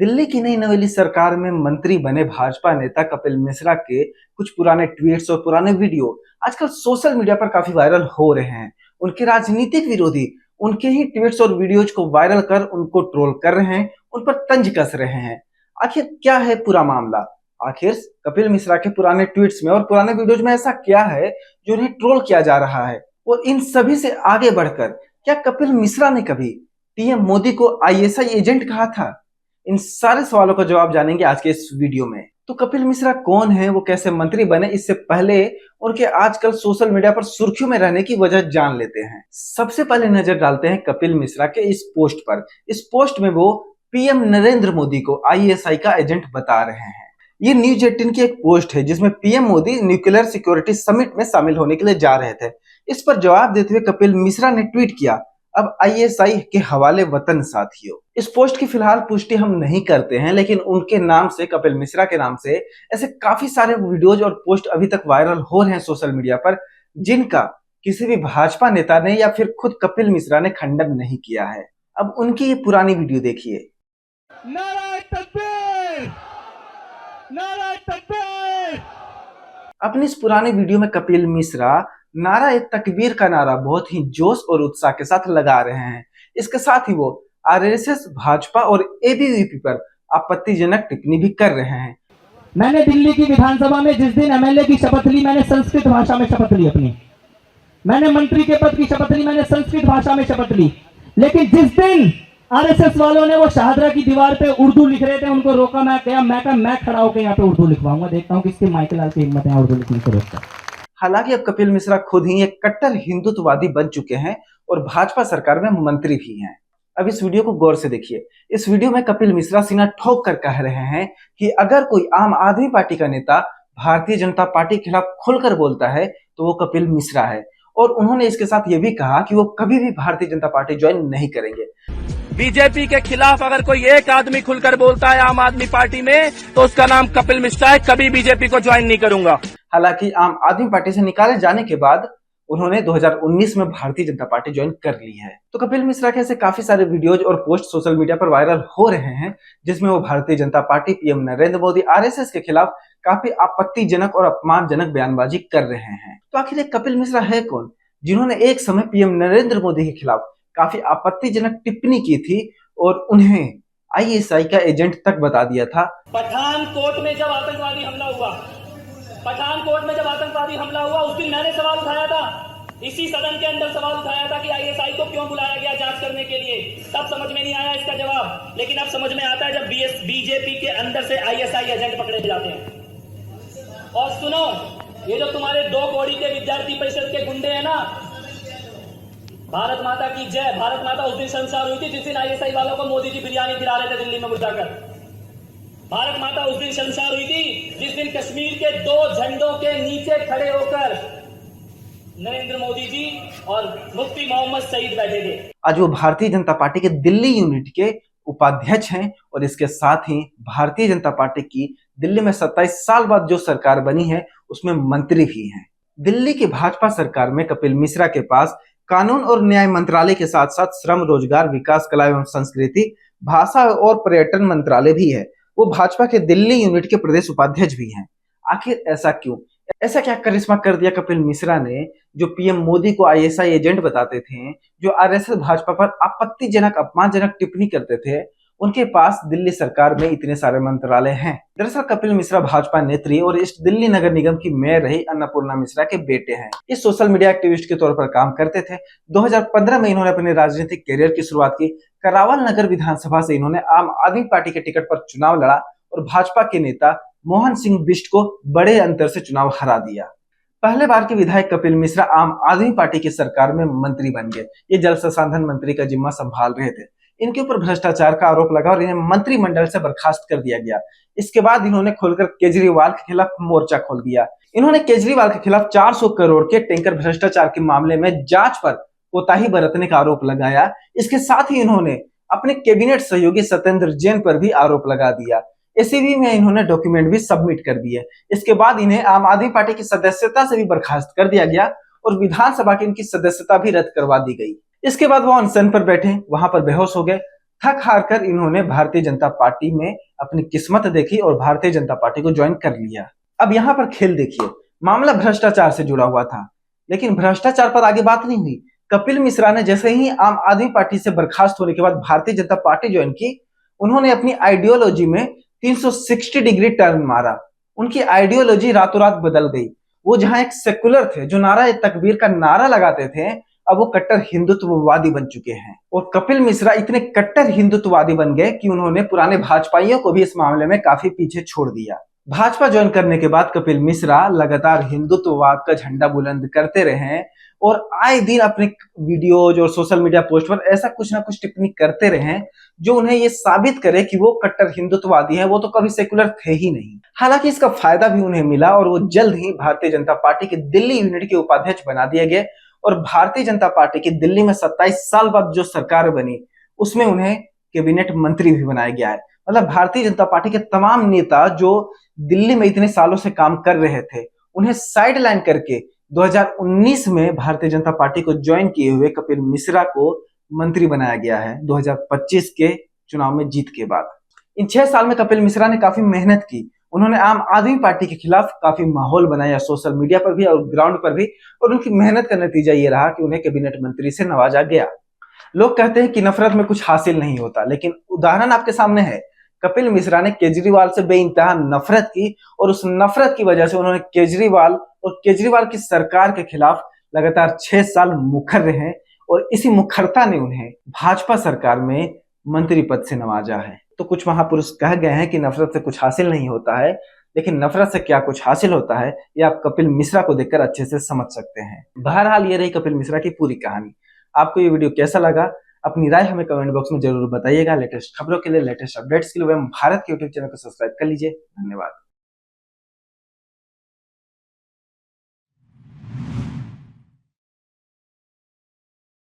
दिल्ली की नई नवेली सरकार में मंत्री बने भाजपा नेता कपिल मिश्रा के कुछ पुराने ट्वीट्स और पुराने वीडियो आजकल सोशल मीडिया पर काफी वायरल हो रहे हैं। उनके राजनीतिक विरोधी उनके ही ट्वीट्स और वीडियोज को वायरल कर उनको ट्रोल कर रहे हैं, उन पर तंज कस रहे हैं। आखिर क्या है पूरा मामला? आखिर कपिल मिश्रा के पुराने ट्वीट्स में और पुराने वीडियोज में ऐसा क्या है जो उन्हें ट्रोल किया जा रहा है? और इन सभी से आगे बढ़कर क्या कपिल मिश्रा ने कभी पीएम मोदी को आईएसआई एजेंट कहा था? इन सारे सवालों का जवाब जानेंगे आज के इस वीडियो में। तो कपिल मिश्रा कौन है, वो कैसे मंत्री बने, इससे पहले उनके आजकल सोशल मीडिया पर सुर्खियों में रहने की वजह जान लेते हैं। सबसे पहले नजर डालते हैं कपिल मिश्रा के इस पोस्ट पर। इस पोस्ट में वो पीएम नरेंद्र मोदी को आईएसआई का एजेंट बता रहे हैं। ये न्यूज 18 की एक पोस्ट है जिसमें PM Modi nuclear security summit में शामिल होने के लिए जा रहे थे। इस पर जवाब देते हुए कपिल मिश्रा ने ट्वीट किया, अब आईएसआई के हवाले वतन साथियों। इस पोस्ट की फिलहाल पुष्टि हम नहीं करते हैं, लेकिन उनके नाम से, कपिल मिश्रा के नाम से ऐसे काफी सारे वीडियोज और पोस्ट अभी तक वायरल हो रहे हैं सोशल मीडिया पर, जिनका किसी भी भाजपा नेता ने या फिर खुद कपिल मिश्रा ने खंडन नहीं किया है। अब उनकी ये पुरानी वीडियो देखिए। नारे तकबीर! नारे तकबीर! अपनी इस पुराने वीडियो में कपिल मिश्रा नारा ए तकबीर का नारा बहुत ही जोश और उत्साह के साथ लगा रहे हैं। इसके साथ ही वो आरएसएस, भाजपा और एबीवीपी पर आपत्तिजनक टिप्पणी भी कर रहे हैं। मैंने दिल्ली की विधानसभा में जिस दिन एमएलए की शपथ ली, मैंने संस्कृत भाषा में शपथ ली अपनी। मैंने मंत्री के पद की शपथ ली, मैंने संस्कृत भाषा में शपथ ली। लेकिन जिस दिन आरएसएस वालों ने वो शाहदरा की दीवार पे उर्दू लिख रहे थे, उनको रोका। मैं खड़ा होकर यहाँ पे उर्दू लिखवाऊंगा, देखता हूँ किसके माइकल की हिम्मत है उर्दू लिखने को रोकता। हालांकि अब कपिल मिश्रा खुद ही एक कट्टर हिंदुत्ववादी बन चुके हैं और भाजपा सरकार में मंत्री भी हैं। अब इस वीडियो को गौर से देखिए। इस वीडियो में कपिल मिश्रा सीना ठोक कर कह रहे हैं कि अगर कोई आम आदमी पार्टी का नेता भारतीय जनता पार्टी के खिलाफ खुलकर बोलता है तो वो कपिल मिश्रा है। और उन्होंने इसके साथ ये भी कहा कि वो कभी भी भारतीय जनता पार्टी ज्वाइन नहीं करेंगे। बीजेपी के खिलाफ अगर कोई एक आदमी खुलकर बोलता है आम आदमी पार्टी में, तो उसका नाम कपिल मिश्रा है। कभी बीजेपी को ज्वाइन नहीं करूंगा। हालांकि आम आदमी पार्टी से निकाले जाने के बाद उन्होंने 2019 में भारतीय जनता पार्टी ज्वाइन कर ली है। तो कपिल मिश्रा के ऐसे काफी सारे वीडियोज और पोस्ट सोशल मीडिया पर वायरल हो रहे हैं, जिसमें वो Bharatiya Janata party, PM Narendra Modi, RSS के खिलाफ काफी आपत्तिजनक और अपमानजनक बयानबाजी कर रहे हैं। तो आखिर ये कपिल मिश्रा है कौन, जिन्होंने एक समय पीएम नरेंद्र मोदी के खिलाफ काफी आपत्तिजनक टिप्पणी की थी और उन्हें आईएसआई का एजेंट तक बता दिया था। पठानकोट में जब आतंकवादी हमला हुआ, उस दिन मैंने सवाल उठाया था, इसी सदन के अंदर सवाल उठाया था कि आईएसआई को क्यों बुलाया गया जांच करने के लिए। तब समझ में नहीं आया इसका जवाब, लेकिन अब समझ में आता है जब बीजेपी के अंदर से आईएसआई एजेंट पकड़े जाते हैं। और सुनो, ये जो तुम्हारे 2 कौड़ी के विद्यार्थी परिषद के गुंडे हैं ना, भारत माता की जय, भारत माता उस दिन शर्मसार हुई थी जिस दिन आईएसआई वालों को मोदी जी बिरयानी खिला रहे थे दिल्ली में बुलाकर। भारत माता उस दिन शर्मसार हुई थी जिस दिन कश्मीर के 2 झंडों के नीचे खड़े होकर नरेंद्र मोदी जी और मुफ्ती मोहम्मद सईद बैठे थे। आज वो भारतीय जनता पार्टी के दिल्ली यूनिट के उपाध्यक्ष हैं और इसके साथ ही भारतीय जनता पार्टी की दिल्ली में 27 साल बाद जो सरकार बनी है उसमें मंत्री भी हैं। दिल्ली की भाजपा सरकार में कपिल मिश्रा के पास कानून और न्याय मंत्रालय के साथ साथ श्रम, रोजगार, विकास, कला एवं संस्कृति, भाषा और पर्यटन मंत्रालय भी है। वो भाजपा के दिल्ली यूनिट के प्रदेश उपाध्यक्ष भी हैं। आखिर ऐसा क्यों? ऐसा क्या करिश्मा कर दिया कपिल मिश्रा ने जो पीएम मोदी को आईएसआई एजेंट बताते थे, जो आरएसएस भाजपा पर आपत्तिजनक, अपमानजनक टिप्पणी करते थे, उनके पास दिल्ली सरकार में इतने सारे मंत्रालय हैं? दरअसल कपिल मिश्रा भाजपा नेत्री और ईस्ट दिल्ली नगर निगम की मेयर रही अन्नपूर्णा मिश्रा के बेटे हैं। इस सोशल मीडिया एक्टिविस्ट के तौर पर काम करते थे। 2015 में इन्होंने अपने राजनीतिक कैरियर की शुरुआत की। करावल नगर विधानसभा से इन्होंने आम आदमी पार्टी के टिकट पर चुनाव लड़ा और भाजपा के नेता मोहन सिंह बिष्ट को बड़े अंतर से चुनाव हरा दिया। पहले बार के विधायक कपिल मिश्रा आम आदमी पार्टी की सरकार में मंत्री बन गए। ये जल संसाधन मंत्री का जिम्मा संभाल रहे थे। इनके ऊपर भ्रष्टाचार का आरोप लगा और इन्हें मंत्रिमंडल से बर्खास्त कर दिया गया। इसके बाद इन्होंने खोलकर केजरीवाल के खिलाफ मोर्चा खोल दिया। इन्होंने केजरीवाल के खिलाफ 400 करोड़ के टैंकर भ्रष्टाचार के मामले में जांच पर कोताही बरतने का आरोप लगाया। इसके साथ ही इन्होंने अपने कैबिनेट सहयोगी सत्येंद्र जैन पर भी आरोप लगा दिया। एसीबी में इन्होंने डॉक्यूमेंट भी सबमिट कर दिए। इसके बाद इन्हें आम आदमी पार्टी की सदस्यता से भी बर्खास्त कर दिया गया और विधानसभा की इनकी सदस्यता भी रद्द करवा दी गई। इसके बाद वो अनशन पर बैठे, वहां पर बेहोश हो गए। थक हार कर इन्होंने भारतीय जनता पार्टी में अपनी किस्मत देखी और भारतीय जनता पार्टी को ज्वाइन कर लिया। अब यहाँ पर खेल देखिए, मामला भ्रष्टाचार से जुड़ा हुआ था, लेकिन भ्रष्टाचार पर आगे बात नहीं हुई। कपिल मिश्रा ने जैसे ही आम आदमी पार्टी से बर्खास्त होने के बाद भारतीय जनता पार्टी ज्वाइन की, उन्होंने अपनी आइडियोलॉजी में 360 डिग्री टर्न मारा। उनकी आइडियोलॉजी रातों रात बदल गई। वो जहां एक सेकुलर थे, जो नारा तकबीर का नारा लगाते थे, अब वो कट्टर हिंदुत्ववादी बन चुके हैं। और कपिल मिश्रा इतने कट्टर हिंदुत्ववादी बन गए कि उन्होंने पुराने भाजपाइयों को भी इस मामले में काफी पीछे छोड़ दिया। भाजपा ज्वाइन करने के बाद कपिल मिश्रा लगातार हिंदुत्ववाद का झंडा बुलंद करते रहे और आए दिन अपने वीडियोज और सोशल मीडिया पोस्ट पर ऐसा कुछ ना कुछ टिप्पणी करते रहे जो उन्हें ये साबित करे कि वो कट्टर हिंदुत्ववादी हैं, वो तो कभी सेकुलर थे ही नहीं। हालांकि इसका फायदा भी उन्हें मिला और वो जल्द ही भारतीय जनता पार्टी के दिल्ली यूनिट के उपाध्यक्ष बना दिए गए और भारतीय जनता पार्टी की दिल्ली में 27 साल बाद जो सरकार बनी उसमें उन्हें कैबिनेट मंत्री भी बनाया गया है। मतलब भारतीय जनता पार्टी के तमाम नेता जो दिल्ली में इतने सालों से काम कर रहे थे, उन्हें साइड लाइन करके 2019 में भारतीय जनता पार्टी को ज्वाइन किए हुए कपिल मिश्रा को मंत्री बनाया गया है 2025 के चुनाव में जीत के बाद। इन 6 साल में कपिल मिश्रा ने काफी मेहनत की। उन्होंने आम आदमी पार्टी के खिलाफ काफी माहौल बनाया सोशल मीडिया पर भी और ग्राउंड पर भी, और उनकी मेहनत का नतीजा ये रहा कि उन्हें कैबिनेट मंत्री से नवाजा गया। लोग कहते हैं कि नफरत में कुछ हासिल नहीं होता, लेकिन उदाहरण आपके सामने है। कपिल मिश्रा ने केजरीवाल से बेइंतहा नफरत की और उस नफरत की वजह से उन्होंने केजरीवाल और केजरीवाल की सरकार के खिलाफ लगातार 6 साल मुखर रहे और इसी मुखरता ने उन्हें भाजपा सरकार में मंत्री पद से नवाजा है। तो कुछ महापुरुष कह गए हैं कि नफरत से कुछ हासिल नहीं होता है, लेकिन नफरत से क्या कुछ हासिल होता है ये आप कपिल मिश्रा को देखकर अच्छे से समझ सकते हैं। बहरहाल ये रही कपिल मिश्रा की पूरी कहानी। आपको ये वीडियो कैसा लगा? अपनी राय हमें कमेंट बॉक्स में जरूर बताइएगा। लेटेस्ट खबरों के लिए, लेटेस्ट अपडेट्स के लिए भारत के यूट्यूब चैनल को सब्सक्राइब कर लीजिए। धन्यवाद।